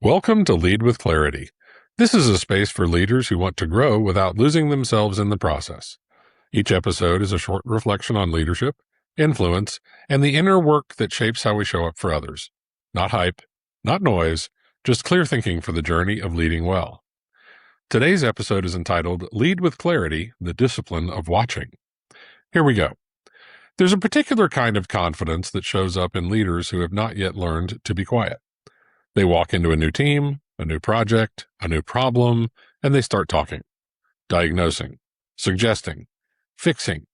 Welcome to Lead with Clarity. This is a space for leaders who want to grow without losing themselves in the process. Each episode is a short reflection on leadership, influence, and the inner work that shapes how we show up for others. Not hype, not noise, just clear thinking for the journey of leading well. Today's episode is entitled Lead with Clarity, the Discipline of Watching. Here we go. There's a particular kind of confidence that shows up in leaders who have not yet learned to be quiet. They walk into a new team, a new project, a new problem, and they start talking, diagnosing, suggesting, fixing.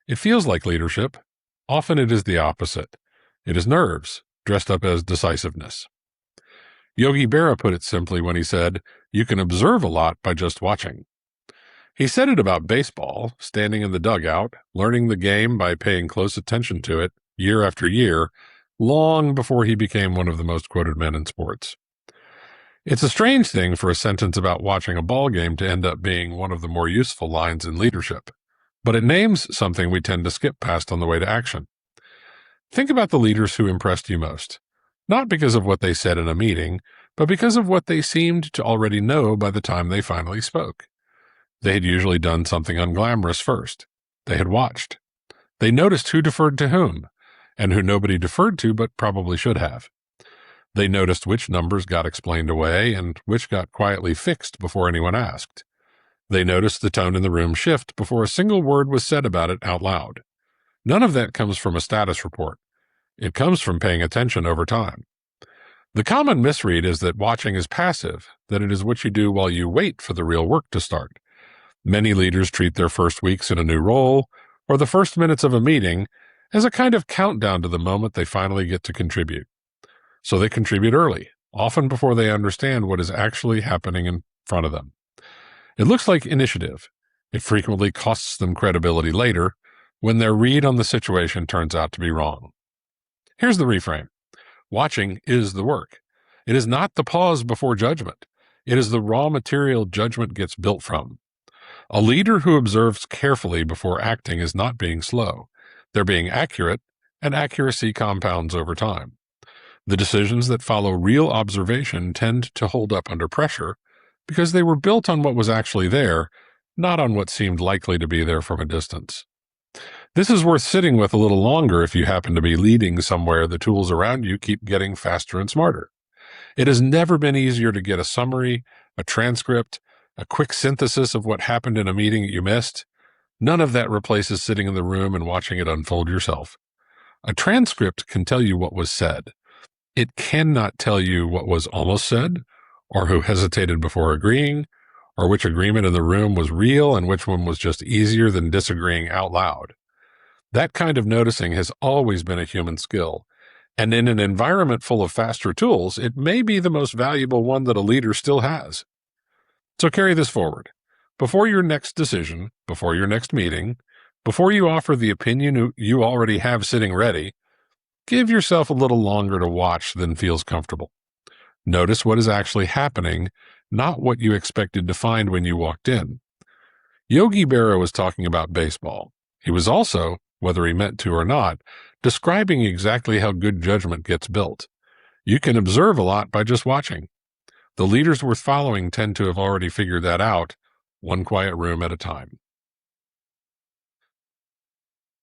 It feels like leadership. Often it is the opposite. It is nerves dressed up as decisiveness. Yogi Berra put it simply when he said, "You can observe a lot by just watching." He said it about baseball, standing in the dugout, learning the game by paying close attention to it year after year, long before he became one of the most quoted men in sports. It's a strange thing for a sentence about watching a ball game to end up being one of the more useful lines in leadership, but it names something we tend to skip past on the way to action. Think about the leaders who impressed you most, not because of what they said in a meeting, but because of what they seemed to already know by the time they finally spoke. They had usually done something unglamorous first. They had watched. They noticed who deferred to whom, and who nobody deferred to but probably should have. They noticed which numbers got explained away and which got quietly fixed before anyone asked. They noticed the tone in the room shift before a single word was said about it out loud. None of that comes from a status report. It comes from paying attention over time. The common misread is that watching is passive, that it is what you do while you wait for the real work to start. Many leaders treat their first weeks in a new role, or the first minutes of a meeting, as a kind of countdown to the moment they finally get to contribute. So they contribute early, often before they understand what is actually happening in front of them. It looks like initiative. It frequently costs them credibility later, when their read on the situation turns out to be wrong. Here's the reframe. Watching is the work. It is not the pause before judgment. It is the raw material judgment gets built from. A leader who observes carefully before acting is not being slow. They're being accurate, and accuracy compounds over time. The decisions that follow real observation tend to hold up under pressure because they were built on what was actually there, not on what seemed likely to be there from a distance. This is worth sitting with a little longer if you happen to be leading somewhere the tools around you keep getting faster and smarter. It has never been easier to get a summary, a transcript, a quick synthesis of what happened in a meeting you missed. None of that replaces sitting in the room and watching it unfold yourself. A transcript can tell you what was said. It cannot tell you what was almost said, or who hesitated before agreeing, or which agreement in the room was real and which one was just easier than disagreeing out loud. That kind of noticing has always been a human skill, and in an environment full of faster tools, it may be the most valuable one that a leader still has. So carry this forward. Before your next decision, before your next meeting, before you offer the opinion you already have sitting ready, give yourself a little longer to watch than feels comfortable. Notice what is actually happening, not what you expected to find when you walked in. Yogi Berra was talking about baseball. He was also, whether he meant to or not, describing exactly how good judgment gets built. You can observe a lot by just watching. The leaders worth following tend to have already figured that out, one quiet room at a time.